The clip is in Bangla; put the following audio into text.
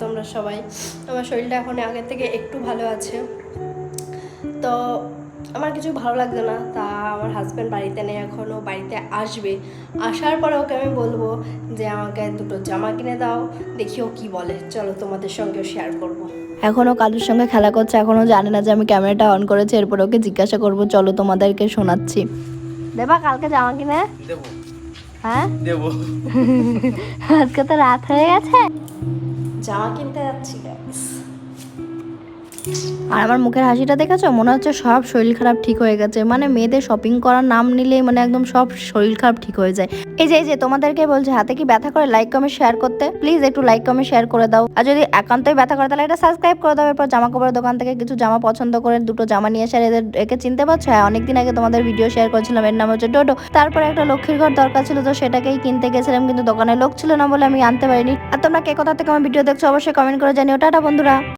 তোমরা সবাই, আমার শরীরটা এখন আগের থেকে একটু ভালো আছে। তো আমার কিছু ভালো লাগছে না, তা আমার হাজব্যান্ড বাড়িতে নেই এখনও, বাড়িতে আসবে। আসার পরে ওকে আমি বলবো যে আমাকে দুটো জামা কিনে দাও, দেখি ও কী বলে। চলো তোমাদের সঙ্গেও শেয়ার করবো। এখনও কালুর সঙ্গে খেলা করছে, এখনও জানে না যে আমি ক্যামেরাটা অন করেছি। এরপর ওকে জিজ্ঞাসা করবো, চলো তোমাদেরকে শোনাচ্ছি। দেবা কালকে জামা কিনে? হ্যাঁ দেবো। আজকে তো রাত হয়ে গেছে। জামা কিনতে যাচ্ছি guys। আর আমার মুখের হাসিটা দেখেছো, মনে হচ্ছে সব শরীর খারাপ ঠিক হয়ে গেছে। মানে মেয়েদের শপিং করার নাম নিলেই মানে একদম সব শরীর খারাপ ঠিক হয়ে যায়। এই যে তোমাদেরকে বলছে, হাতে কি ব্যথা করে লাইক কমেন্ট শেয়ার করতে, প্লিজ একটু লাইক কমেন্ট শেয়ার করে দাও। আর যদি একান্তই ব্যথা করে তাহলে এটা সাবস্ক্রাইব করে দাও। এরপর জামা কাপড়ের দোকান থেকে কিছু জামা পছন্দ করে দুটো জামা নিয়ে এসে, একে চিনতে পারছো? হ্যাঁ, অনেকদিন আগে তোমাদের ভিডিও শেয়ার করেছিলাম, এর নাম হচ্ছে ডোডো। তারপরে একটা লক্ষ্মীর ঘর দরকার ছিল, তো সেটাকেই কিনতে গেছিলাম, কিন্তু দোকানে লোক ছিল না বলে আমি আনতে পারিনি। আর তোমরা কে কোথা থেকে আমার ভিডিও দেখছো অবশ্যই কমেন্ট করে জানিও। টাটা বন্ধুরা।